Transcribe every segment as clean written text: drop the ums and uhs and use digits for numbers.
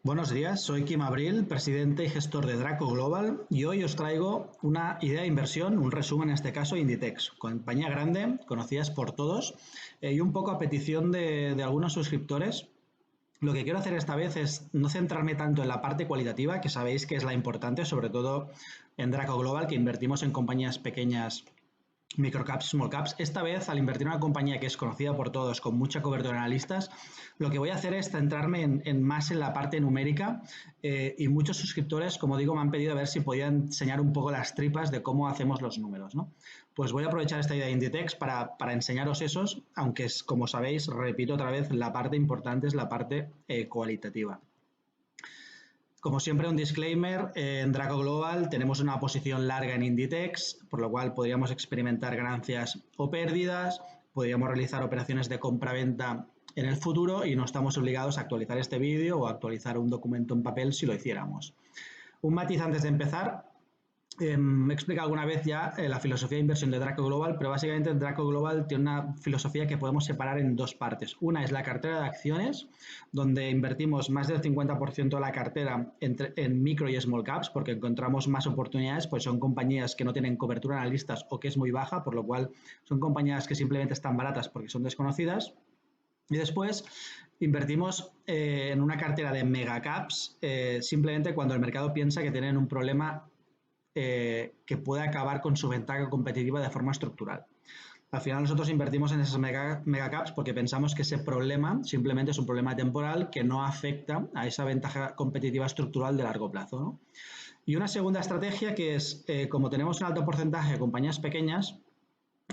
Buenos días, soy Kim Abril, presidente y gestor de Draco Global, y hoy os traigo una idea de inversión, un resumen en este caso, Inditex, compañía grande, conocidas por todos, y un poco a petición de algunos suscriptores. Lo que quiero hacer esta vez es no centrarme tanto en la parte cualitativa, que sabéis que es la importante, sobre todo en Draco Global, que invertimos en compañías pequeñas, microcaps, small caps. Esta vez, al invertir en una compañía que es conocida por todos, con mucha cobertura en analistas, lo que voy a hacer es centrarme más en la parte numérica, y muchos suscriptores, como digo, me han pedido a ver si podía enseñar un poco las tripas de cómo hacemos los números, ¿no? Pues voy a aprovechar esta idea de Inditex para enseñaros esos, aunque es, como sabéis, repito otra vez, la parte importante es la parte cualitativa. Como siempre, un disclaimer, en Draco Global tenemos una posición larga en Inditex, por lo cual podríamos experimentar ganancias o pérdidas, podríamos realizar operaciones de compra-venta en el futuro y no estamos obligados a actualizar este vídeo o a actualizar un documento en papel si lo hiciéramos. Un matiz antes de empezar. Me he explicado alguna vez ya la filosofía de inversión de Draco Global, pero básicamente Draco Global tiene una filosofía que podemos separar en dos partes. Una es la cartera de acciones, donde invertimos más del 50% de la cartera en micro y small caps, porque encontramos más oportunidades, pues son compañías que no tienen cobertura analistas o que es muy baja, por lo cual son compañías que simplemente están baratas porque son desconocidas. Y después invertimos en una cartera de megacaps, simplemente cuando el mercado piensa que tienen un problema que puede acabar con su ventaja competitiva de forma estructural. Al final nosotros invertimos en esas megacaps porque pensamos que ese problema simplemente es un problema temporal que no afecta a esa ventaja competitiva estructural de largo plazo, ¿no? Y una segunda estrategia que es, como tenemos un alto porcentaje de compañías pequeñas,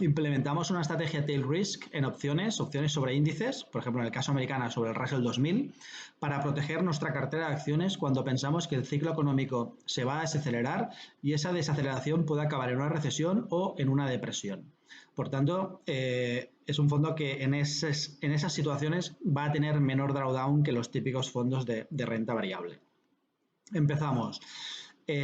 implementamos una estrategia tail risk en opciones sobre índices, por ejemplo en el caso americano sobre el Russell 2000, para proteger nuestra cartera de acciones cuando pensamos que el ciclo económico se va a desacelerar y esa desaceleración puede acabar en una recesión o en una depresión. Por tanto, es un fondo que en esas situaciones va a tener menor drawdown que los típicos fondos de renta variable. Empezamos.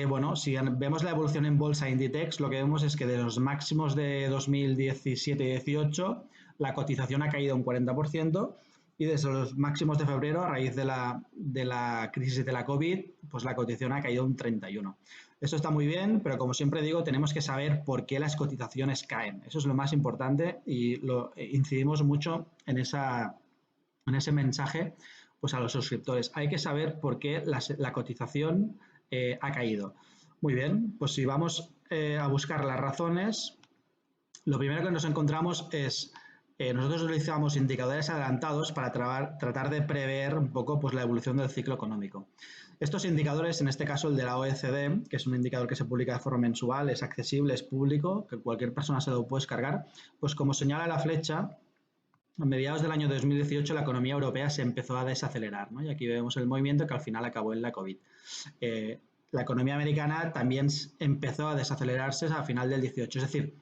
Bueno, si vemos la evolución en bolsa Inditex, lo que vemos es que de los máximos de 2017 y 2018, la cotización ha caído un 40%, y desde los máximos de febrero, a raíz de la crisis de la COVID, pues la cotización ha caído un 31%. Esto está muy bien, pero como siempre digo, tenemos que saber por qué las cotizaciones caen. Eso es lo más importante y incidimos mucho en ese mensaje pues a los suscriptores. Hay que saber por qué la cotización ha caído. Muy bien, pues si vamos a buscar las razones, lo primero que nos encontramos es, nosotros utilizamos indicadores adelantados para tratar de prever un poco pues, la evolución del ciclo económico. Estos indicadores, en este caso el de la OECD, que es un indicador que se publica de forma mensual, es accesible, es público, que cualquier persona se lo puede descargar, pues como señala la flecha, a mediados del año 2018 la economía europea se empezó a desacelerar, ¿no? Y aquí vemos el movimiento que al final acabó en la COVID. La economía americana también empezó a desacelerarse a final del 18. Es decir,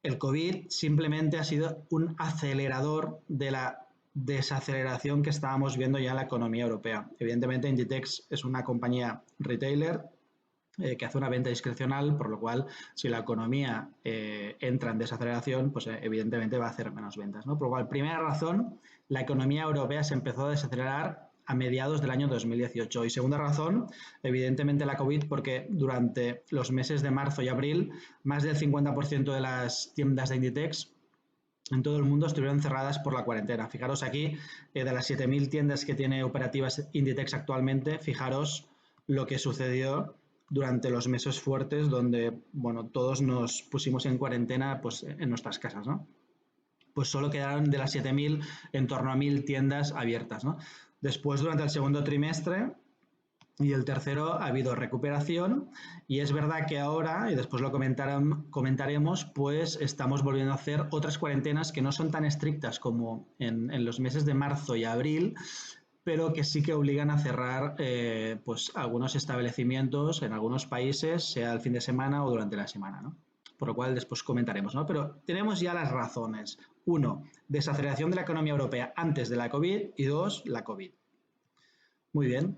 el COVID simplemente ha sido un acelerador de la desaceleración que estábamos viendo ya en la economía europea. Evidentemente, Inditex es una compañía retailer que hace una venta discrecional, por lo cual si la economía entra en desaceleración, pues evidentemente va a hacer menos ventas, ¿no? Por lo cual, primera razón, la economía europea se empezó a desacelerar a mediados del año 2018. Y segunda razón, evidentemente la COVID, porque durante los meses de marzo y abril, más del 50% de las tiendas de Inditex en todo el mundo estuvieron cerradas por la cuarentena. Fijaros aquí, de las 7.000 tiendas que tiene operativas Inditex actualmente, fijaros lo que sucedió durante los meses fuertes donde, bueno, todos nos pusimos en cuarentena pues, en nuestras casas, ¿no? Pues solo quedaron de las 7.000 en torno a 1.000 tiendas abiertas, ¿no? Después, durante el segundo trimestre y el tercero, ha habido recuperación y es verdad que ahora, y después lo comentaremos, pues estamos volviendo a hacer otras cuarentenas que no son tan estrictas como en los meses de marzo y abril, pero que sí que obligan a cerrar pues algunos establecimientos en algunos países, sea el fin de semana o durante la semana, ¿no? Por lo cual después comentaremos, ¿no? Pero tenemos ya las razones. Uno, desaceleración de la economía europea antes de la COVID y dos, la COVID. Muy bien.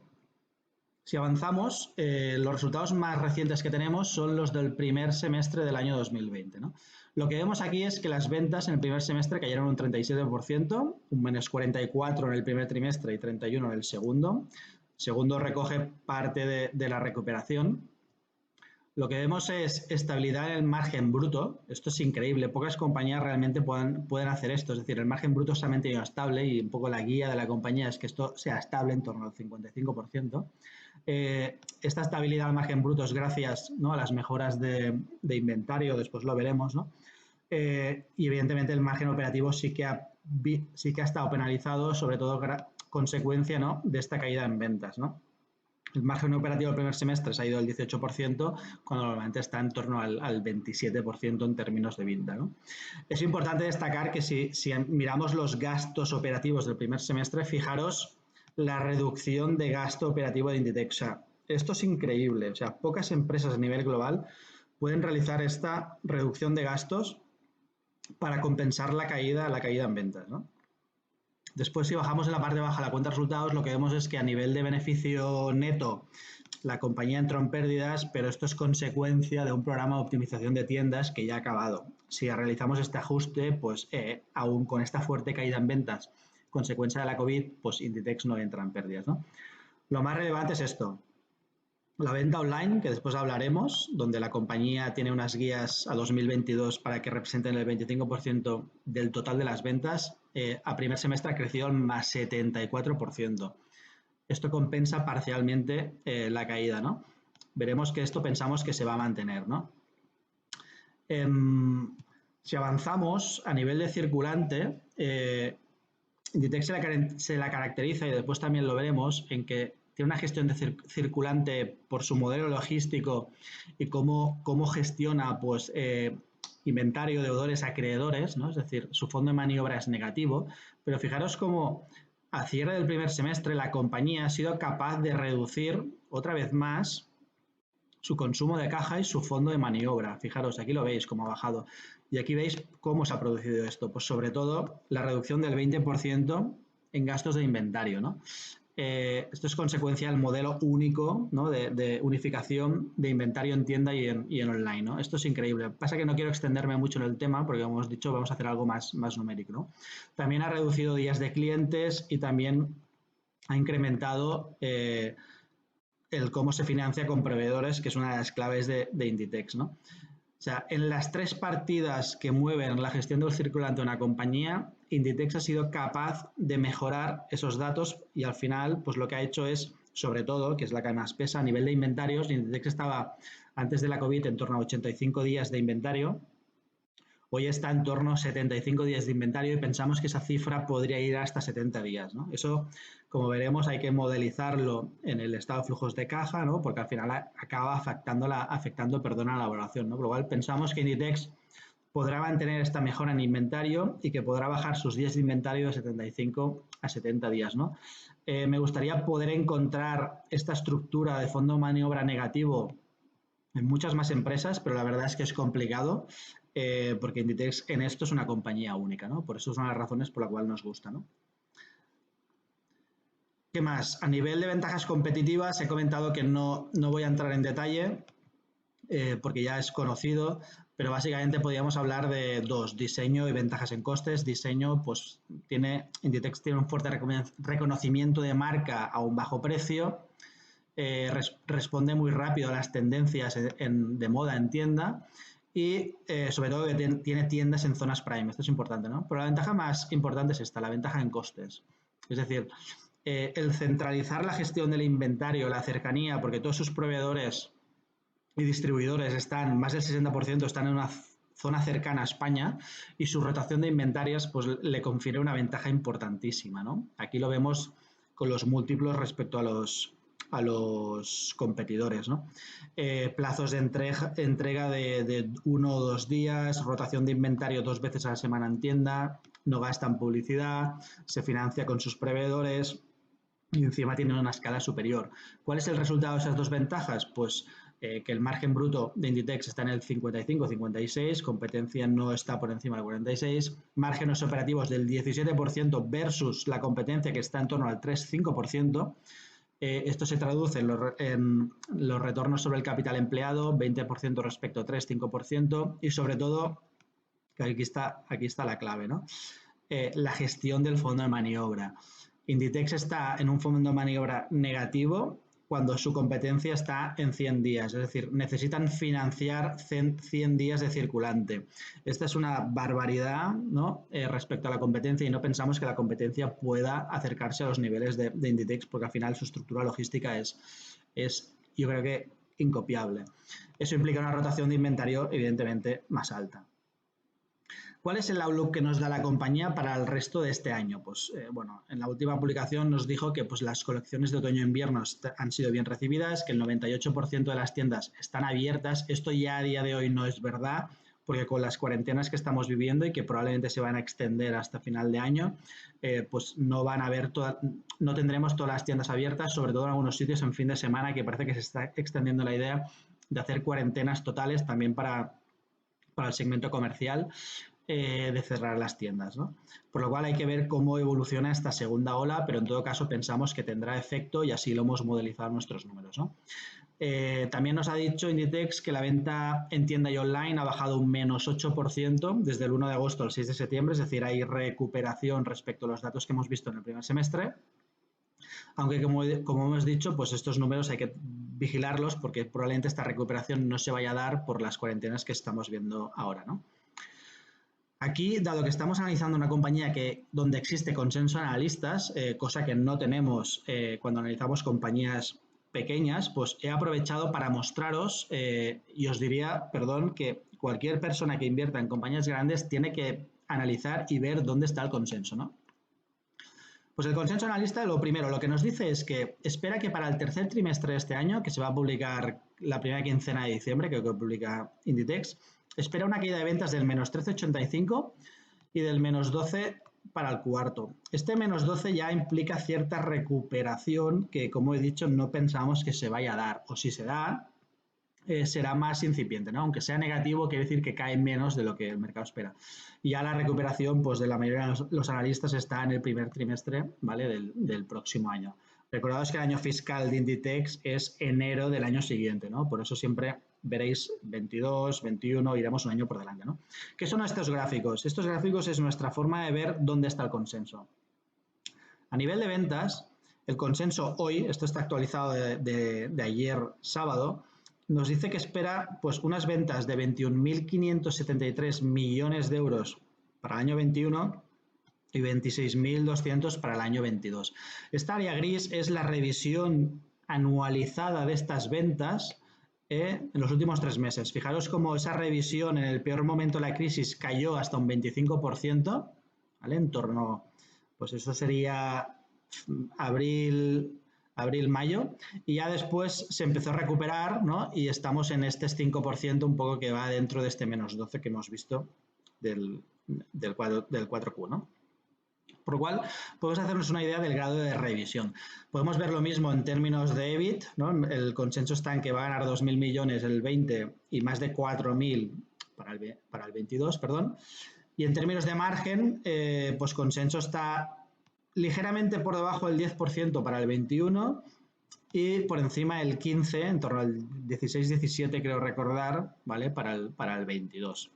Si avanzamos, los resultados más recientes que tenemos son los del primer semestre del año 2020, ¿no? Lo que vemos aquí es que las ventas en el primer semestre cayeron un 37%, un menos 44% en el primer trimestre y 31% en el segundo. Segundo, recoge parte de la recuperación. Lo que vemos es estabilidad en el margen bruto. Esto es increíble. Pocas compañías realmente pueden hacer esto. Es decir, el margen bruto se ha mantenido estable y un poco la guía de la compañía es que esto sea estable en torno al 55%. Esta estabilidad al margen bruto es gracias, ¿no?, a las mejoras de inventario, después lo veremos, ¿no? Y evidentemente el margen operativo sí que ha estado penalizado, sobre todo consecuencia, ¿no?, de esta caída en ventas, ¿no? El margen operativo del primer semestre se ha ido al 18%, cuando normalmente está en torno al 27% en términos de venta, ¿no? Es importante destacar que si miramos los gastos operativos del primer semestre, fijaros la reducción de gasto operativo de Inditex. O sea, esto es increíble. O sea, pocas empresas a nivel global pueden realizar esta reducción de gastos para compensar la caída en ventas, ¿no? Después, si bajamos en la parte baja la cuenta de resultados, lo que vemos es que a nivel de beneficio neto la compañía entró en pérdidas, pero esto es consecuencia de un programa de optimización de tiendas que ya ha acabado. Si realizamos este ajuste, pues aún con esta fuerte caída en ventas, consecuencia de la COVID, pues Inditex no entra en pérdidas, ¿no? Lo más relevante es esto. La venta online, que después hablaremos, donde la compañía tiene unas guías a 2022 para que representen el 25% del total de las ventas, a primer semestre ha crecido al más 74%. Esto compensa parcialmente la caída, ¿no? Veremos que esto pensamos que se va a mantener, ¿no? Si avanzamos a nivel de circulante, Inditex se la caracteriza, y después también lo veremos, en que tiene una gestión de circulante por su modelo logístico y cómo gestiona, pues, inventario, deudores, acreedores, ¿no? Es decir, su fondo de maniobra es negativo, pero fijaros cómo a cierre del primer semestre la compañía ha sido capaz de reducir otra vez más su consumo de caja y su fondo de maniobra. Fijaros, aquí lo veis cómo ha bajado. Y aquí veis cómo se ha producido esto. Pues sobre todo la reducción del 20% en gastos de inventario, ¿no? Esto es consecuencia del modelo único, ¿no?, de unificación de inventario en tienda y en online, ¿no? Esto es increíble. Pasa que no quiero extenderme mucho en el tema porque, como hemos dicho, vamos a hacer algo más numérico, ¿no? También ha reducido días de clientes y también ha incrementado el cómo se financia con proveedores, que es una de las claves de Inditex, ¿no? O sea, en las tres partidas que mueven la gestión del circulante de una compañía, Inditex ha sido capaz de mejorar esos datos y al final, pues lo que ha hecho es, sobre todo, que es la que más pesa a nivel de inventarios, Inditex estaba antes de la COVID en torno a 85 días de inventario. Hoy está en torno a 75 días de inventario y pensamos que esa cifra podría ir hasta 70 días, ¿no? Eso, como veremos, hay que modelizarlo en el estado de flujos de caja, ¿no?, porque al final acaba afectando a la evaluación, ¿no? Por lo cual pensamos que Inditex podrá mantener esta mejora en inventario y que podrá bajar sus días de inventario de 75 a 70 días, ¿no? Me gustaría poder encontrar esta estructura de fondo de maniobra negativo en muchas más empresas, pero la verdad es que es complicado porque Inditex en esto es una compañía única, ¿no? Por eso son las razones por las cuales nos gusta, ¿no? ¿Qué más? A nivel de ventajas competitivas he comentado que no voy a entrar en detalle porque ya es conocido, pero básicamente podríamos hablar de dos: diseño y ventajas en costes. Diseño, pues Inditex tiene un fuerte reconocimiento de marca a un bajo precio. Responde muy rápido a las tendencias de moda en tienda y sobre todo que tiene tiendas en zonas prime. Esto es importante, ¿no? Pero la ventaja más importante es esta, la ventaja en costes. Es decir, el centralizar la gestión del inventario, la cercanía, porque todos sus proveedores y distribuidores más del 60% están en una zona cercana a España, y su rotación de inventarios pues le confiere una ventaja importantísima, ¿no? Aquí lo vemos con los múltiplos respecto a los competidores, ¿no? Plazos de entrega de 1 o 2 días, rotación de inventario 2 veces a la semana en tienda, no gasta en publicidad, se financia con sus proveedores y encima tiene una escala superior. ¿Cuál es el resultado de esas dos ventajas? Pues que el margen bruto de Inditex está en el 55-56, competencia no está por encima del 46, márgenes operativos del 17% versus la competencia que está en torno al 3-5%. Esto se traduce en los retornos sobre el capital empleado, 20% respecto a 3-5%, y sobre todo, que aquí está la clave, ¿no? La gestión del fondo de maniobra. Inditex está en un fondo de maniobra negativo cuando su competencia está en 100 días, es decir, necesitan financiar 100 días de circulante. Esta es una barbaridad, ¿no? Respecto a la competencia, y no pensamos que la competencia pueda acercarse a los niveles de Inditex, porque al final su estructura logística es yo creo que incopiable. Eso implica una rotación de inventario evidentemente más alta. ¿Cuál es el outlook que nos da la compañía para el resto de este año? Pues bueno, en la última publicación nos dijo que pues, las colecciones de otoño-invierno han sido bien recibidas, que el 98% de las tiendas están abiertas. Esto ya a día de hoy no es verdad, porque con las cuarentenas que estamos viviendo y que probablemente se van a extender hasta final de año, pues no van a haber no tendremos todas las tiendas abiertas, sobre todo en algunos sitios en fin de semana, que parece que se está extendiendo la idea de hacer cuarentenas totales también para el segmento comercial, de cerrar las tiendas, ¿no? Por lo cual hay que ver cómo evoluciona esta segunda ola, pero en todo caso pensamos que tendrá efecto y así lo hemos modelizado en nuestros números, ¿no? También nos ha dicho Inditex que la venta en tienda y online ha bajado un menos 8% desde el 1 de agosto al 6 de septiembre, es decir, hay recuperación respecto a los datos que hemos visto en el primer semestre. Aunque, como hemos dicho, pues estos números hay que vigilarlos porque probablemente esta recuperación no se vaya a dar por las cuarentenas que estamos viendo ahora, ¿no? Aquí, dado que estamos analizando una compañía donde existe consenso de analistas, cosa que no tenemos cuando analizamos compañías pequeñas, pues he aprovechado para mostraros, y os diría, perdón, que cualquier persona que invierta en compañías grandes tiene que analizar y ver dónde está el consenso, ¿no? Pues el consenso analista, lo primero, lo que nos dice es que espera que para el tercer trimestre de este año, que se va a publicar la primera quincena de diciembre, que publica Inditex, espera una caída de ventas del menos 13,85 y del menos 12 para el cuarto. Este menos 12 ya implica cierta recuperación que, como he dicho, no pensamos que se vaya a dar. O si se da, será más incipiente, ¿no? Aunque sea negativo, quiere decir que cae menos de lo que el mercado espera. Y ya la recuperación, pues de la mayoría de los analistas está en el primer trimestre, ¿vale? Del próximo año. Recordaos que el año fiscal de Inditex es enero del año siguiente, ¿no? Por eso siempre veréis 22, 21, iremos un año por delante, ¿no? ¿Qué son estos gráficos? Estos gráficos es nuestra forma de ver dónde está el consenso. A nivel de ventas, el consenso hoy, esto está actualizado de ayer sábado, nos dice que espera pues, unas ventas de 21.573 millones de euros para el año 21 y 26.200 para el año 22. Esta área gris es la revisión anualizada de estas ventas en los últimos 3 meses. Fijaros cómo esa revisión en el peor momento de la crisis cayó hasta un 25%, ¿vale? En torno, pues eso sería abril, mayo, y ya después se empezó a recuperar, ¿no? Y estamos en este 5% un poco que va dentro de este menos 12 que hemos visto del 4Q, ¿no? Por lo cual, podemos hacernos una idea del grado de revisión. Podemos ver lo mismo en términos de EBIT, ¿no? El consenso está en que va a ganar 2.000 millones el 20 y más de 4.000 para el 22, perdón. Y en términos de margen, pues consenso está ligeramente por debajo del 10% para el 21 y por encima del 15, en torno al 16-17 creo recordar, ¿vale? Para el 22.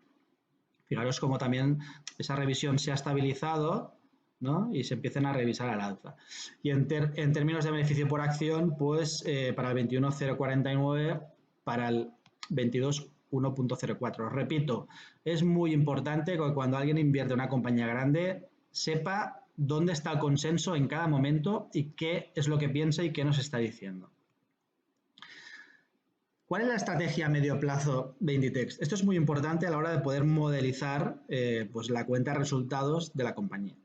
Fijaros cómo también esa revisión se ha estabilizado, ¿no? Y se empiezan a revisar al alza. Y en términos de beneficio por acción, pues para el 21 0,49, para el 22 1,04. Repito, es muy importante que cuando alguien invierte en una compañía grande sepa dónde está el consenso en cada momento y qué es lo que piensa y qué nos está diciendo. ¿Cuál es la estrategia a medio plazo de Inditex? Esto es muy importante a la hora de poder modelizar pues la cuenta de resultados de la compañía.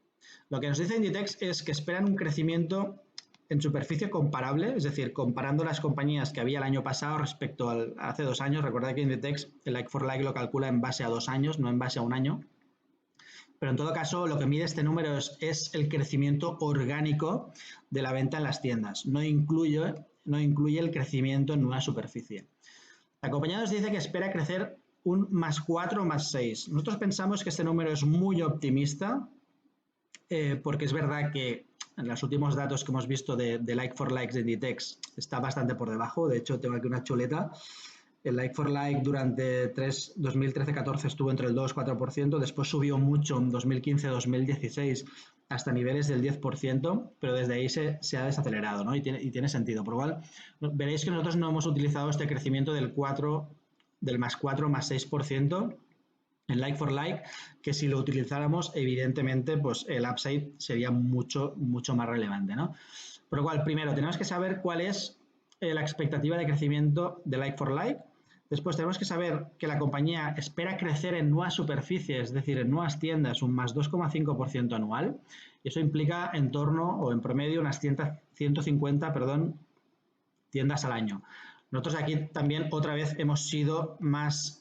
Lo que nos dice Inditex es que esperan un crecimiento en superficie comparable, es decir, comparando las compañías que había el año pasado respecto a hace 2 años. Recordad que Inditex el like for like lo calcula en base a 2 años, no en base a 1 año. Pero en todo caso, lo que mide este número es el crecimiento orgánico de la venta en las tiendas. No incluye el crecimiento en nueva superficie. La compañía nos dice que espera crecer un +4 +6. Nosotros pensamos que este número es muy optimista, porque es verdad que en los últimos datos que hemos visto de like for likes de Inditex está bastante por debajo. De hecho, tengo aquí una chuleta El like for like durante 2013-14 estuvo entre el 2-4%, después subió mucho en 2015-2016 hasta niveles del 10%, pero desde ahí se ha desacelerado, ¿no? Y tiene sentido. Por lo cual, veréis que nosotros no hemos utilizado este crecimiento del más 4 más 6% en like for like, que si lo utilizáramos, evidentemente, pues el upside sería mucho, mucho más relevante, ¿no? Por lo cual, primero, tenemos que saber cuál es la expectativa de crecimiento de like for like. Después tenemos que saber que la compañía espera crecer en nuevas superficies, es decir, en nuevas tiendas, un más 2,5% anual. Y eso implica en torno o en promedio unas 150, tiendas al año. Nosotros aquí también otra vez hemos sido más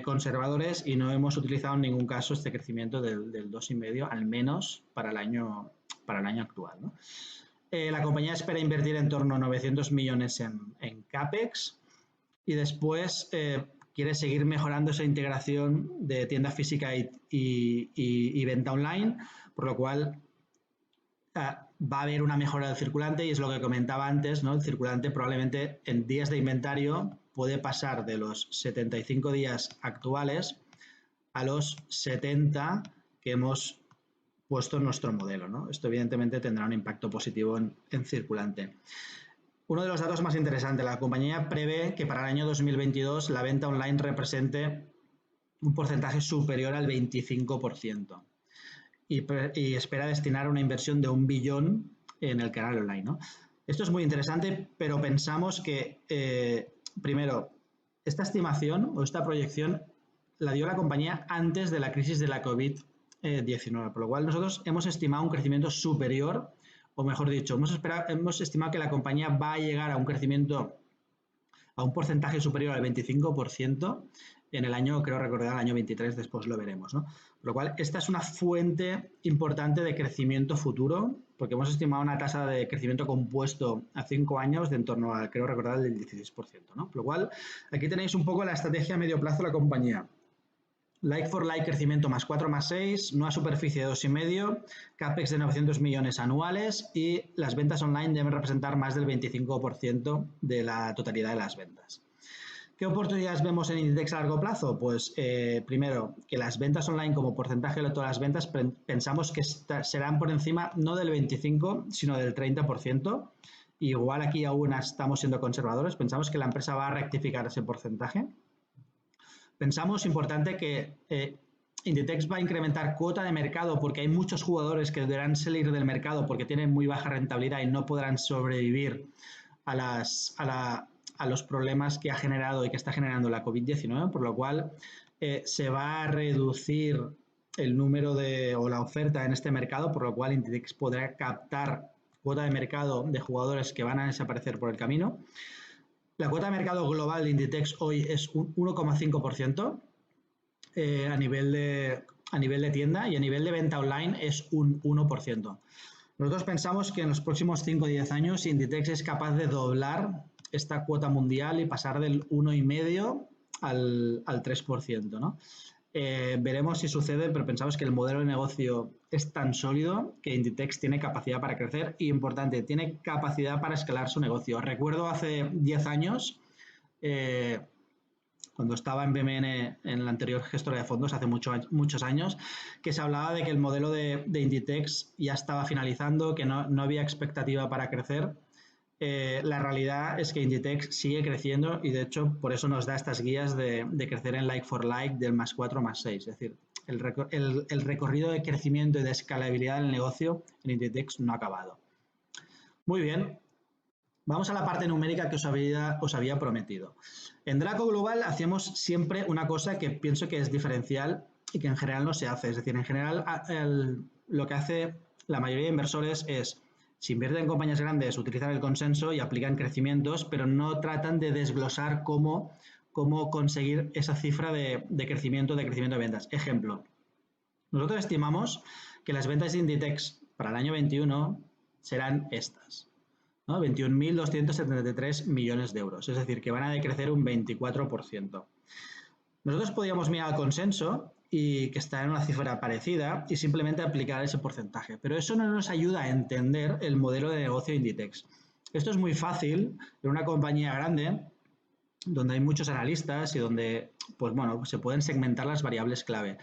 conservadores y no hemos utilizado en ningún caso este crecimiento del 2,5, al menos para el año actual, ¿no? La compañía espera invertir en torno a 900 millones en CAPEX y después quiere seguir mejorando esa integración de tienda física y venta online, por lo cual va a haber una mejora del circulante y es lo que comentaba antes, ¿no? El circulante probablemente en días de inventario puede pasar de los 75 días actuales a los 70 que hemos puesto en nuestro modelo, ¿no? Esto evidentemente tendrá un impacto positivo en circulante. Uno de los datos más interesantes, la compañía prevé que para el año 2022 la venta online represente un porcentaje superior al 25%. Y espera destinar una inversión de 1 billón en el canal online, ¿no? Esto es muy interesante, pero pensamos que, primero, esta estimación o esta proyección la dio la compañía antes de la crisis de la COVID-19, por lo cual nosotros hemos estimado un crecimiento superior, o mejor dicho, hemos estimado que la compañía va a llegar a un crecimiento, a un porcentaje superior al 25% en el año, creo recordar, el año 23, después lo veremos, ¿no? Por lo cual, esta es una fuente importante de crecimiento futuro, porque hemos estimado una tasa de crecimiento compuesto a 5 años de en torno a, creo recordar, del 16%, ¿no? Por lo cual, aquí tenéis un poco la estrategia a medio plazo de la compañía. Like for like, crecimiento más 4 más 6, nueva superficie de 2,5, CAPEX de 900 millones anuales y las ventas online deben representar más del 25% de la totalidad de las ventas. ¿Qué oportunidades vemos en Inditex a largo plazo? Pues primero, que las ventas online como porcentaje de todas las ventas pensamos que serán por encima no del 25, sino del 30%. Igual aquí aún estamos siendo conservadores, pensamos que la empresa va a rectificar ese porcentaje. Pensamos, importante, que Inditex va a incrementar cuota de mercado porque hay muchos jugadores que deberán salir del mercado porque tienen muy baja rentabilidad y no podrán sobrevivir a los problemas que ha generado y que está generando la COVID-19, por lo cual se va a reducir el número o la oferta en este mercado, por lo cual Inditex podrá captar cuota de mercado de jugadores que van a desaparecer por el camino. La cuota de mercado global de Inditex hoy es un 1,5% a nivel de tienda y a nivel de venta online es un 1%. Nosotros pensamos que en los próximos 5 o 10 años Inditex es capaz de doblar esta cuota mundial y pasar del 1,5% al 3%, ¿no? Veremos si sucede, pero pensamos que el modelo de negocio es tan sólido que Inditex tiene capacidad para crecer y, importante, tiene capacidad para escalar su negocio. Recuerdo hace 10 años, cuando estaba en BMN, en la anterior gestora de fondos, hace muchos años, que se hablaba de que el modelo de Inditex ya estaba finalizando, que no había expectativa para crecer. La realidad es que Inditex sigue creciendo y, de hecho, por eso nos da estas guías de crecer en like for like del más 4 más 6. Es decir, el recorrido de crecimiento y de escalabilidad del negocio en Inditex no ha acabado. Muy bien. Vamos a la parte numérica que os había prometido. En Draco Global hacemos siempre una cosa que pienso que es diferencial y que en general no se hace. Es decir, en general lo que hace la mayoría de inversores es, si invierten en compañías grandes, utilizan el consenso y aplican crecimientos, pero no tratan de desglosar cómo conseguir esa cifra de crecimiento de ventas. Ejemplo, nosotros estimamos que las ventas de Inditex para el año 21 serán estas, ¿no? 21.273 millones de euros, es decir, que van a decrecer un 24%. Nosotros podríamos mirar al consenso y que está en una cifra parecida y simplemente aplicar ese porcentaje, pero eso no nos ayuda a entender el modelo de negocio de Inditex. Esto es muy fácil en una compañía grande donde hay muchos analistas y donde, pues bueno, se pueden segmentar las variables clave.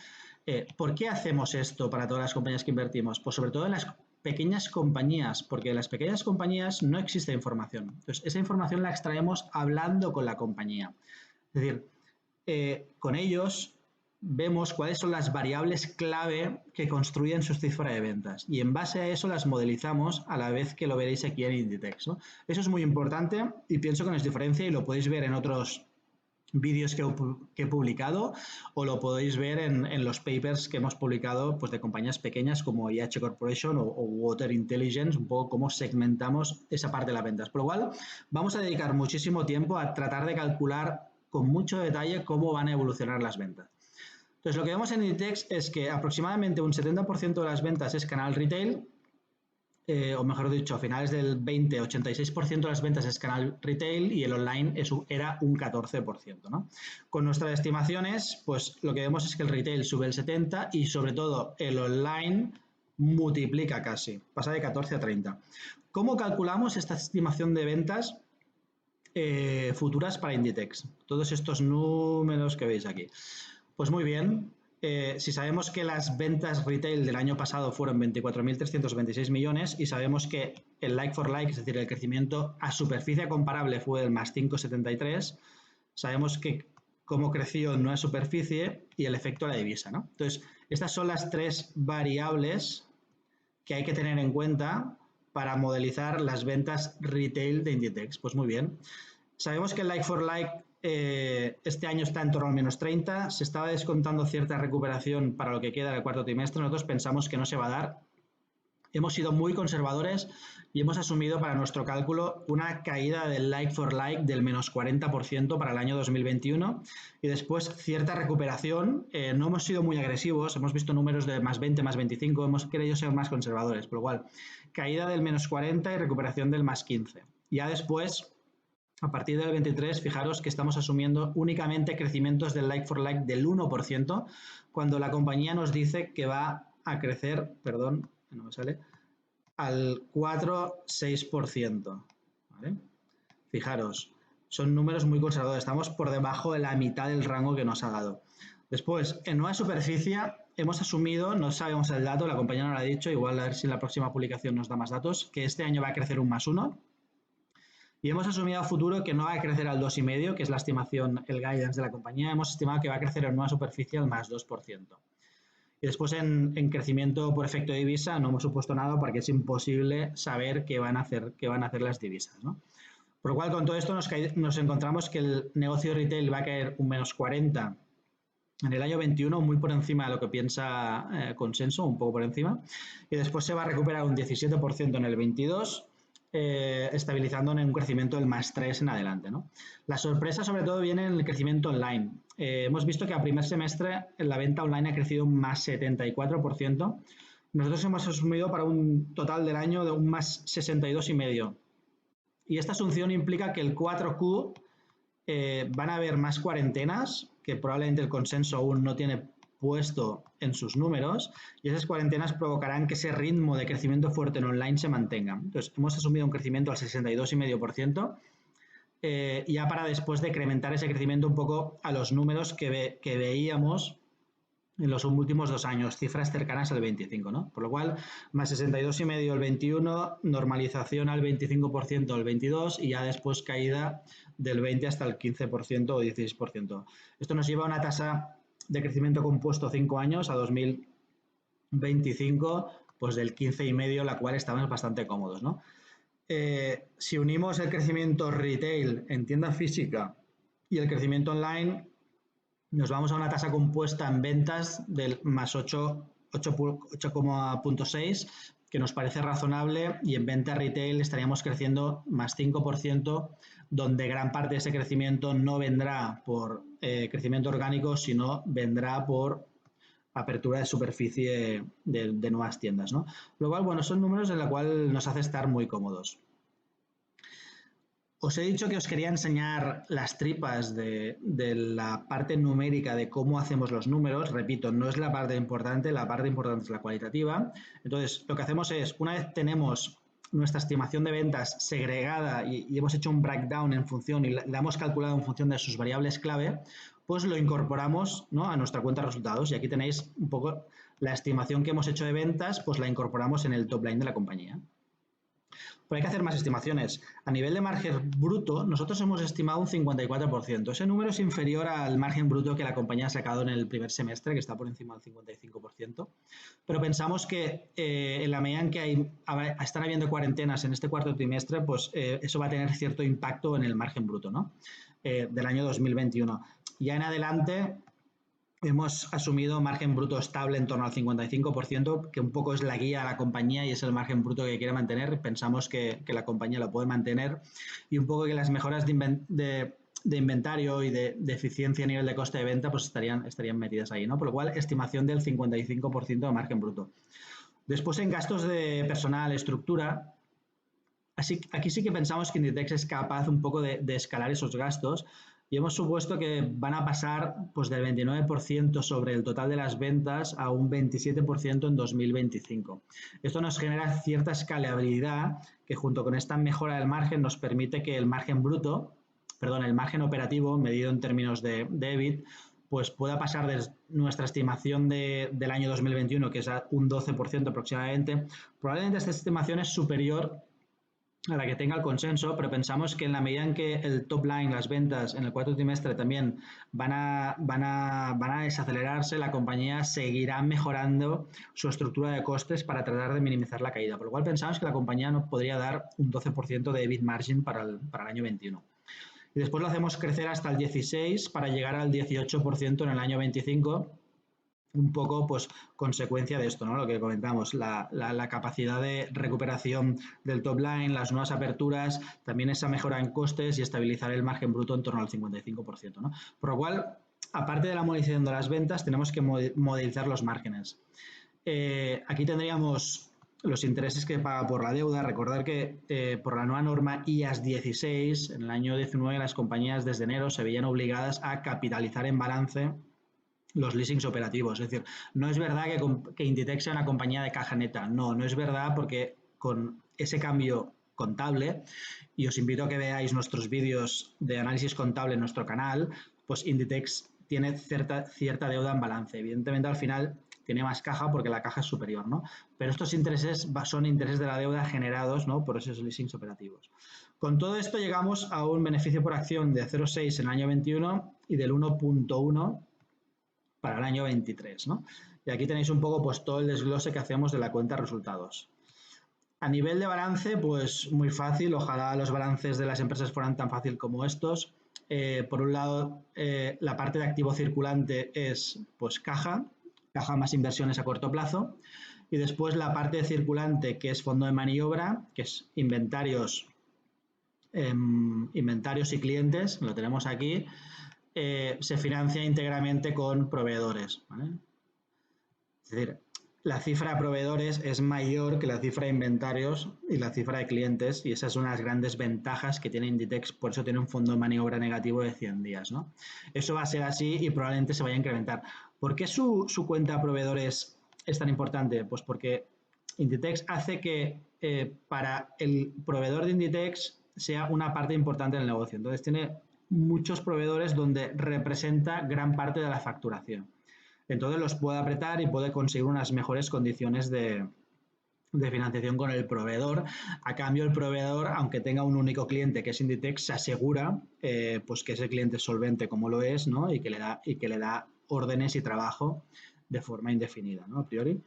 ¿Por qué hacemos esto para todas las compañías que invertimos? Pues sobre todo en las pequeñas compañías, porque en las pequeñas compañías no existe información. Entonces, esa información la extraemos hablando con la compañía. Es decir, con ellos vemos cuáles son las variables clave que construyen su cifra de ventas y en base a eso las modelizamos a la vez que lo veréis aquí en Inditex, ¿no? Eso es muy importante y pienso que nos diferencia y lo podéis ver en otros vídeos que he publicado o lo podéis ver en los papers que hemos publicado pues, de compañías pequeñas como IH Corporation o Water Intelligence, un poco cómo segmentamos esa parte de las ventas. Por lo cual, vamos a dedicar muchísimo tiempo a tratar de calcular con mucho detalle cómo van a evolucionar las ventas. Entonces, lo que vemos en Inditex es que aproximadamente un 70% de las ventas es canal retail, o mejor dicho, a finales del 20, 86% de las ventas es canal retail y el online era un 14%, ¿no? Con nuestras estimaciones, pues lo que vemos es que el retail sube el 70% y sobre todo el online multiplica casi, pasa de 14 a 30. ¿Cómo calculamos esta estimación de ventas futuras para Inditex? Todos estos números que veis aquí. Pues muy bien, si sabemos que las ventas retail del año pasado fueron 24.326 millones y sabemos que el like for like, es decir, el crecimiento a superficie comparable fue el más 5,73, sabemos que cómo creció en nueva superficie y el efecto de la divisa, ¿no? Entonces, estas son las tres variables que hay que tener en cuenta para modelizar las ventas retail de Inditex. Pues muy bien. Sabemos que el like for like este año está en torno al menos 30, se estaba descontando cierta recuperación para lo que queda del cuarto trimestre, nosotros pensamos que no se va a dar. Hemos sido muy conservadores y hemos asumido para nuestro cálculo una caída del like for like del menos 40% para el año 2021 y después cierta recuperación. No hemos sido muy agresivos, hemos visto números de más 20, más 25, hemos querido ser más conservadores, por lo cual caída del menos 40 y recuperación del más 15. Ya después, a partir del 23, fijaros que estamos asumiendo únicamente crecimientos del like for like del 1%, cuando la compañía nos dice que va a crecer, perdón, no me sale, al 4,6%. ¿Vale? Fijaros, son números muy conservadores, estamos por debajo de la mitad del rango que nos ha dado. Después, en nueva superficie hemos asumido, no sabemos el dato, la compañía no lo ha dicho, igual a ver si en la próxima publicación nos da más datos, que este año va a crecer un más 1. Y hemos asumido a futuro que no va a crecer al 2,5%, que es la estimación, el guidance de la compañía. Hemos estimado que va a crecer en nueva superficie al más 2%. Y después en crecimiento por efecto de divisa no hemos supuesto nada porque es imposible saber qué van a hacer las divisas, ¿no? Por lo cual, con todo esto nos encontramos que el negocio de retail va a caer un menos 40 en el año 21, muy por encima de lo que piensa consenso, un poco por encima. Y después se va a recuperar un 17% en el 22, estabilizando en un crecimiento del más 3 en adelante, ¿no? La sorpresa sobre todo viene en el crecimiento online. Hemos visto que a primer semestre la venta online ha crecido un más 74%. Nosotros hemos asumido para un total del año de un más 62,5%. Y esta asunción implica que el 4Q van a haber más cuarentenas, que probablemente el consenso aún no tiene puesto en sus números, y esas cuarentenas provocarán que ese ritmo de crecimiento fuerte en online se mantenga. Entonces, hemos asumido un crecimiento al 62,5%, ya para después decrementar ese crecimiento un poco a los números que veíamos en los últimos 2 años, cifras cercanas al 25, ¿no? Por lo cual, más 62,5 el 21, normalización al 25% el 22 y ya después caída del 20 hasta el 15% o 16%. Esto nos lleva a una tasa de crecimiento compuesto 5 años a 2025, pues del 15,5, la cual estamos bastante cómodos, ¿no? Si unimos el crecimiento retail en tienda física y el crecimiento online, nos vamos a una tasa compuesta en ventas del más 8,6, que nos parece razonable, y en venta retail estaríamos creciendo más 5%, donde gran parte de ese crecimiento no vendrá por crecimiento orgánico, sino vendrá por apertura de superficie de nuevas tiendas, ¿no? Lo cual, bueno, son números en los cuales nos hace estar muy cómodos. Os he dicho que os quería enseñar las tripas de la parte numérica de cómo hacemos los números. Repito, no es la parte importante es la cualitativa. Entonces, lo que hacemos es, una vez tenemos nuestra estimación de ventas segregada y hemos hecho un breakdown en función y la hemos calculado en función de sus variables clave, pues lo incorporamos, ¿no?, a nuestra cuenta de resultados. Y aquí tenéis un poco la estimación que hemos hecho de ventas, pues la incorporamos en el top line de la compañía. Pero hay que hacer más estimaciones. A nivel de margen bruto, nosotros hemos estimado un 54%. Ese número es inferior al margen bruto que la compañía ha sacado en el primer semestre, que está por encima del 55%. Pero pensamos que en la medida en que están habiendo cuarentenas en este cuarto trimestre, pues eso va a tener cierto impacto en el margen bruto, ¿no?, del año 2021. Ya en adelante hemos asumido margen bruto estable en torno al 55%, que un poco es la guía a la compañía y es el margen bruto que quiere mantener. Pensamos que la compañía lo puede mantener y un poco que las mejoras de inventario y de eficiencia a nivel de coste de venta pues estarían metidas ahí, ¿no? Por lo cual, estimación del 55% de margen bruto. Después, en gastos de personal, estructura, aquí sí que pensamos que Inditex es capaz un poco de escalar esos gastos y hemos supuesto que van a pasar pues del 29% sobre el total de las ventas a un 27% en 2025. Esto nos genera cierta escalabilidad que junto con esta mejora del margen nos permite que el margen el margen operativo medido en términos de EBIT, pues pueda pasar de nuestra estimación del año 2021, que es a un 12% aproximadamente. Probablemente esta estimación es superior a la que tenga el consenso, pero pensamos que en la medida en que el top line, las ventas en el cuarto trimestre también van a desacelerarse, la compañía seguirá mejorando su estructura de costes para tratar de minimizar la caída. Por lo cual pensamos que la compañía no podría dar un 12% de EBIT margin para el año 21. Y después lo hacemos crecer hasta el 16% para llegar al 18% en el año 25, un poco pues consecuencia de esto, ¿no?, lo que comentamos, la capacidad de recuperación del top line, las nuevas aperturas, también esa mejora en costes y estabilizar el margen bruto en torno al 55%, ¿no? Por lo cual, aparte de la modificación de las ventas, tenemos que modelizar los márgenes. Aquí tendríamos los intereses que paga por la deuda. Recordar que por la nueva norma IAS 16, en el año 19 las compañías desde enero se veían obligadas a capitalizar en balance los leasings operativos. Es decir, no es verdad que Inditex sea una compañía de caja neta. No es verdad, porque con ese cambio contable, y os invito a que veáis nuestros vídeos de análisis contable en nuestro canal, pues Inditex tiene cierta deuda en balance. Evidentemente, al final tiene más caja porque la caja es superior, ¿no? Pero estos intereses son intereses de la deuda generados, ¿no?, por esos leasings operativos. Con todo esto llegamos a un beneficio por acción de 0,6 en el año 21 y del 1,1 para el año 23, ¿no? Y aquí tenéis un poco pues todo el desglose que hacemos de la cuenta de resultados. A nivel de balance, pues muy fácil. Ojalá los balances de las empresas fueran tan fácil como estos. Por un lado, la parte de activo circulante es pues caja más inversiones a corto plazo. Y después la parte de circulante, que es fondo de maniobra, que es inventarios y clientes, lo tenemos aquí. Se financia íntegramente con proveedores, ¿vale? Es decir, la cifra de proveedores es mayor que la cifra de inventarios y la cifra de clientes, y esa es una de las grandes ventajas que tiene Inditex, por eso tiene un fondo de maniobra negativo de 100 días, ¿no? Eso va a ser así y probablemente se vaya a incrementar. ¿Por qué su cuenta de proveedores es tan importante? Pues porque Inditex hace que para el proveedor de Inditex sea una parte importante del negocio. Entonces tiene muchos proveedores donde representa gran parte de la facturación. Entonces los puede apretar y puede conseguir unas mejores condiciones de financiación con el proveedor. A cambio, el proveedor, aunque tenga un único cliente que es Inditex, se asegura pues que ese cliente es solvente como lo es, ¿no?, y que le da órdenes y trabajo de forma indefinida, ¿no?, a priori.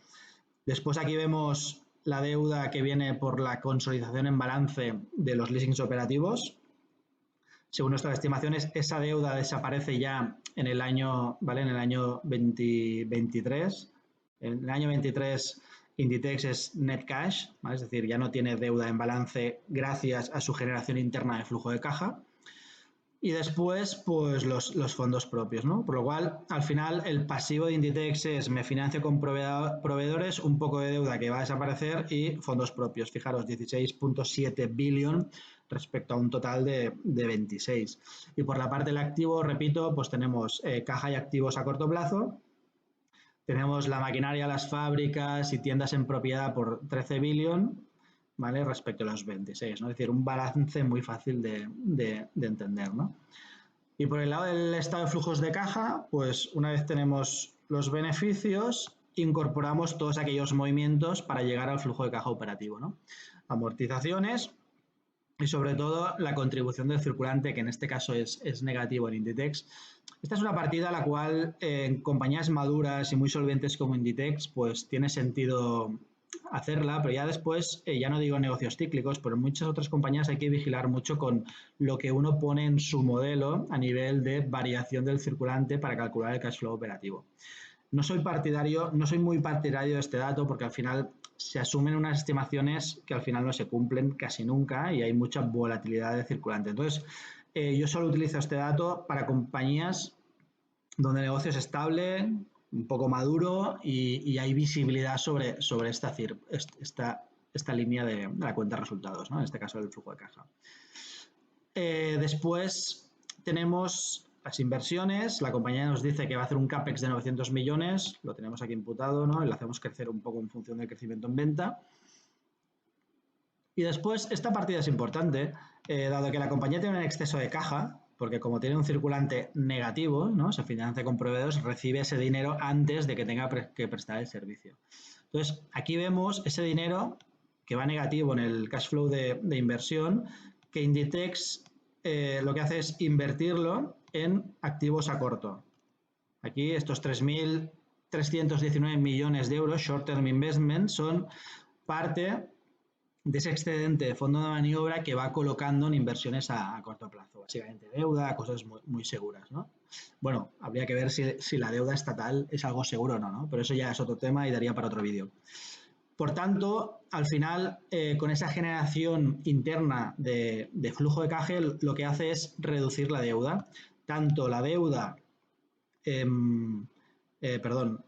Después aquí vemos la deuda que viene por la consolidación en balance de los leasings operativos. Según nuestras estimaciones, esa deuda desaparece ya en el año, ¿vale?, en el año 2023. En el año 23 Inditex es net cash, ¿vale?, es decir, ya no tiene deuda en balance gracias a su generación interna de flujo de caja. Y después, pues los fondos propios, ¿no? Por lo cual, al final, el pasivo de Inditex es me financio con proveedores, un poco de deuda que va a desaparecer y fondos propios. Fijaros, 16,7 billion respecto a un total de 26. Y por la parte del activo, repito, pues tenemos caja y activos a corto plazo. Tenemos la maquinaria, las fábricas y tiendas en propiedad por 13 billion. ¿vale? Respecto a los 26, ¿no? Es decir, un balance muy fácil de entender, ¿no? Y por el lado del estado de flujos de caja, pues una vez tenemos los beneficios, incorporamos todos aquellos movimientos para llegar al flujo de caja operativo, ¿no? Amortizaciones y sobre todo la contribución del circulante, que en este caso es negativo en Inditex. Esta es una partida a la cual en compañías maduras y muy solventes como Inditex, pues tiene sentido hacerla, pero ya después, ya no digo en negocios cíclicos, pero en muchas otras compañías hay que vigilar mucho con lo que uno pone en su modelo a nivel de variación del circulante para calcular el cash flow operativo. No soy muy partidario de este dato porque al final se asumen unas estimaciones que al final no se cumplen casi nunca y hay mucha volatilidad de circulante. Entonces, yo solo utilizo este dato para compañías donde el negocio es estable, un poco maduro y hay visibilidad sobre esta línea de la cuenta de resultados, ¿no? En este caso del flujo de caja. Después tenemos las inversiones. La compañía nos dice que va a hacer un CAPEX de 900 millones, lo tenemos aquí imputado, ¿no? Y lo hacemos crecer un poco en función del crecimiento en venta. Y después, esta partida es importante, dado que la compañía tiene un exceso de caja, porque como tiene un circulante negativo, ¿no? Se financia con proveedores, recibe ese dinero antes de que tenga que prestar el servicio. Entonces, aquí vemos ese dinero que va negativo en el cash flow de inversión, que Inditex lo que hace es invertirlo en activos a corto. Aquí estos 3.319 millones de euros, short term investment, son parte de ese excedente de fondo de maniobra que va colocando en inversiones a corto plazo, básicamente deuda, cosas muy seguras, ¿no? Bueno, habría que ver si la deuda estatal es algo seguro o no, ¿no? Pero eso ya es otro tema y daría para otro vídeo. Por tanto, al final, con esa generación interna de flujo de caja, lo que hace es reducir la deuda. Tanto la deuda, perdón,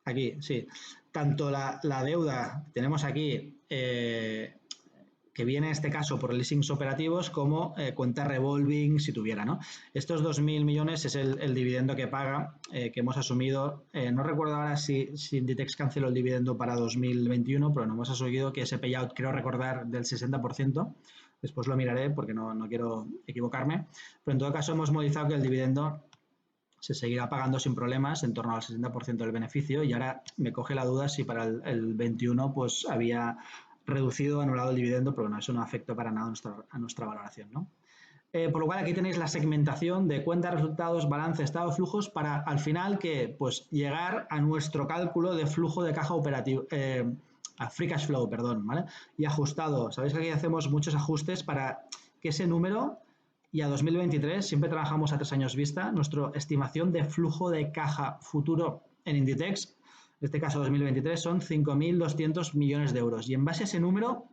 aquí, sí, tanto la deuda que tenemos aquí, que viene en este caso por leasings operativos, como cuenta revolving si tuviera, ¿no? Estos 2.000 millones es el dividendo que paga, que hemos asumido. No recuerdo ahora si Inditex canceló el dividendo para 2021, pero no hemos asumido que ese payout, creo recordar, del 60%. Después lo miraré porque no quiero equivocarme. Pero en todo caso hemos modificado que el dividendo se seguirá pagando sin problemas en torno al 60% del beneficio y ahora me coge la duda si para el 21 pues había reducido o anulado el dividendo, pero bueno, eso no afecta para nada a nuestra valoración, ¿no? Por lo cual aquí tenéis la segmentación de cuenta, resultados, balance, estado, flujos para al final que pues llegar a nuestro cálculo de flujo de caja operativo, a free cash flow, perdón, ¿vale? Y ajustado. Sabéis que aquí hacemos muchos ajustes para que ese número y a 2023, siempre trabajamos a 3 años vista, nuestra estimación de flujo de caja futuro en Inditex, en este caso 2023, son 5.200 millones de euros. Y en base a ese número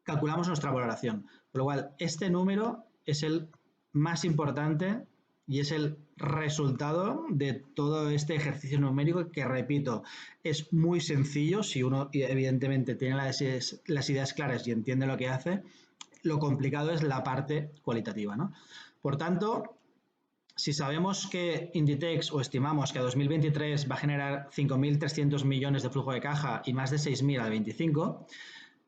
calculamos nuestra valoración. Por lo cual, este número es el más importante y es el resultado de todo este ejercicio numérico que, repito, es muy sencillo si uno evidentemente tiene las ideas claras y entiende lo que hace. Lo complicado es la parte cualitativa, ¿no? Por tanto, si sabemos que Inditex o estimamos que a 2023 va a generar 5.300 millones de flujo de caja y más de 6.000 al 25,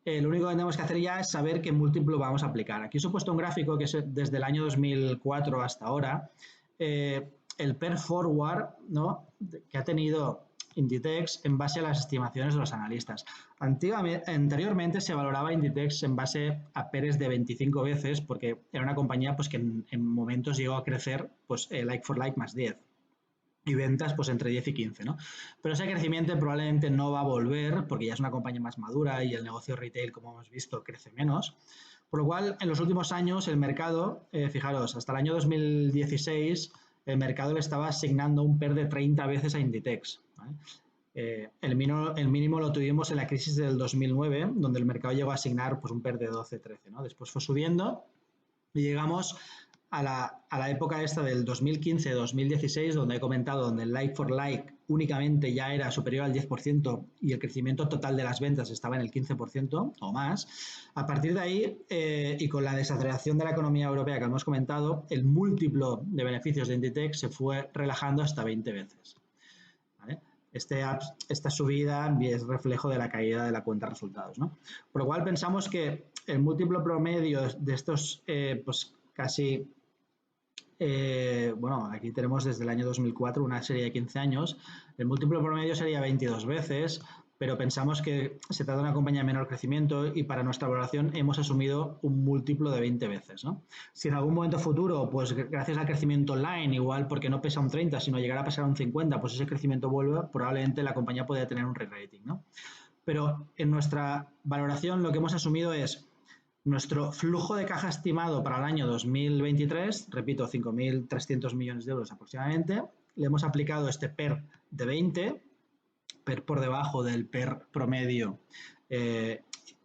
lo único que tenemos que hacer ya es saber qué múltiplo vamos a aplicar. Aquí os he puesto un gráfico que es desde el año 2004 hasta ahora, el PER forward, ¿no?, que ha tenido Inditex en base a las estimaciones de los analistas. Anteriormente se valoraba Inditex en base a PERs de 25 veces porque era una compañía pues, que en momentos llegó a crecer pues, like for like más 10 y ventas pues entre 10 y 15, ¿no? Pero ese crecimiento probablemente no va a volver porque ya es una compañía más madura y el negocio retail, como hemos visto, crece menos. Por lo cual, en los últimos años el mercado, fijaros, hasta el año 2016 el mercado le estaba asignando un PER de 30 veces a Inditex, ¿vale? El mínimo lo tuvimos en la crisis del 2009, donde el mercado llegó a asignar pues, un PER de 12-13, ¿no? Después fue subiendo y llegamos a la época esta del 2015-2016, donde he comentado, donde el like for like únicamente ya era superior al 10% y el crecimiento total de las ventas estaba en el 15% o más. A partir de ahí, y con la desaceleración de la economía europea que hemos comentado, el múltiplo de beneficios de Inditex se fue relajando hasta 20 veces. ¿Vale? esta subida es reflejo de la caída de la cuenta de resultados, ¿no? Por lo cual pensamos que el múltiplo promedio de estos pues casi bueno, aquí tenemos desde el año 2004 una serie de 15 años. El múltiplo promedio sería 22 veces, pero pensamos que se trata de una compañía de menor crecimiento y para nuestra valoración hemos asumido un múltiplo de 20 veces, ¿no? Si en algún momento futuro, pues gracias al crecimiento online, igual porque no pesa un 30, sino llegará a pasar un 50, pues ese crecimiento vuelve, probablemente la compañía puede tener un re-rating, ¿no? Pero en nuestra valoración lo que hemos asumido es nuestro flujo de caja estimado para el año 2023, repito, 5.300 millones de euros aproximadamente, le hemos aplicado este PER de 20, PER por debajo del PER promedio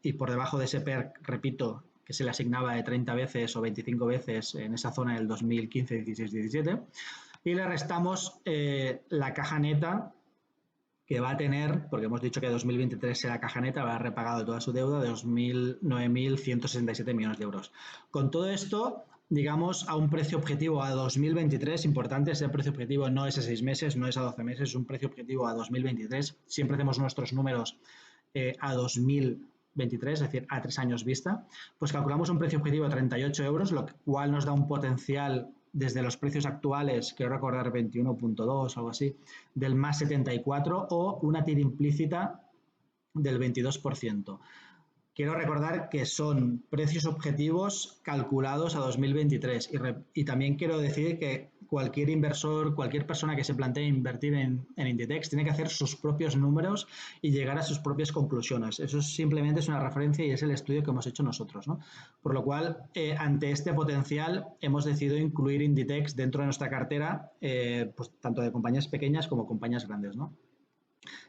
y por debajo de ese PER, repito, que se le asignaba de 30 veces o 25 veces en esa zona del 2015, 16, 17, y le restamos la caja neta que va a tener, porque hemos dicho que 2023 será caja neta, va a haber repagado toda su deuda de 9.167 millones de euros. Con todo esto, digamos, a un precio objetivo a 2023, importante, ese precio objetivo no es a 6 meses, no es a 12 meses, es un precio objetivo a 2023. Siempre hacemos nuestros números a 2023, es decir, a 3 años vista. Pues calculamos un precio objetivo de 38 euros, lo cual nos da un potencial desde los precios actuales, quiero recordar 21.2 o algo así, del más 74 o una TIR implícita del 22%. Quiero recordar que son precios objetivos calculados a 2023 y también quiero decir que cualquier inversor, cualquier persona que se plantee invertir en Inditex tiene que hacer sus propios números y llegar a sus propias conclusiones. Eso simplemente es una referencia y es el estudio que hemos hecho nosotros, ¿no? Por lo cual, ante este potencial, hemos decidido incluir Inditex dentro de nuestra cartera, pues, tanto de compañías pequeñas como compañías grandes, ¿no?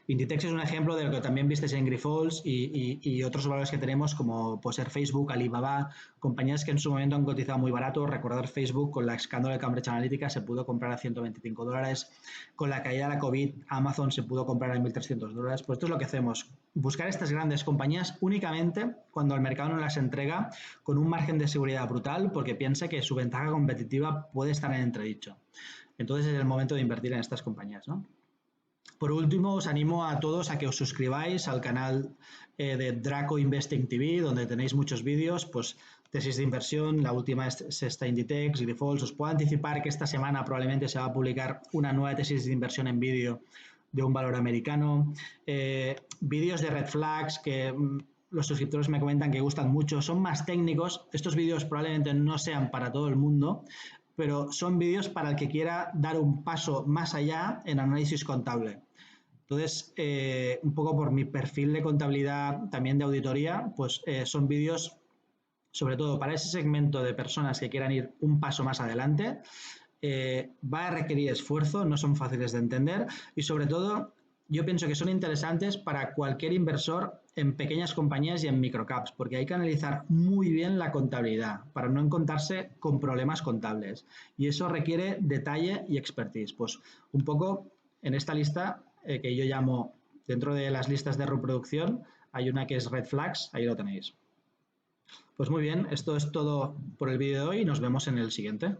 Inditex es un ejemplo de lo que también vistes en Grifols y otros valores que tenemos como puede ser Facebook, Alibaba, compañías que en su momento han cotizado muy barato. Recordar Facebook con la escándalo de Cambridge Analytica se pudo comprar a $125. Con la caída de la COVID, Amazon se pudo comprar a $1.300. Pues esto es lo que hacemos. Buscar estas grandes compañías únicamente cuando el mercado no las entrega con un margen de seguridad brutal porque piensa que su ventaja competitiva puede estar en entredicho. Entonces es el momento de invertir en estas compañías, ¿no? Por último, os animo a todos a que os suscribáis al canal de Draco Investing TV, donde tenéis muchos vídeos, pues tesis de inversión, la última es esta Inditex, Grifols. Os puedo anticipar que esta semana probablemente se va a publicar una nueva tesis de inversión en vídeo de un valor americano, vídeos de red flags que los suscriptores me comentan que gustan mucho, son más técnicos. Estos vídeos probablemente no sean para todo el mundo, pero son vídeos para el que quiera dar un paso más allá en análisis contable. Entonces, un poco por mi perfil de contabilidad, también de auditoría, pues son vídeos sobre todo para ese segmento de personas que quieran ir un paso más adelante. Va a requerir esfuerzo, no son fáciles de entender y sobre todo yo pienso que son interesantes para cualquier inversor en pequeñas compañías y en microcaps, porque hay que analizar muy bien la contabilidad para no encontrarse con problemas contables. Y eso requiere detalle y expertise. Pues un poco en esta lista que yo llamo, dentro de las listas de reproducción, hay una que es Red Flags, ahí lo tenéis. Pues muy bien, esto es todo por el vídeo de hoy y nos vemos en el siguiente.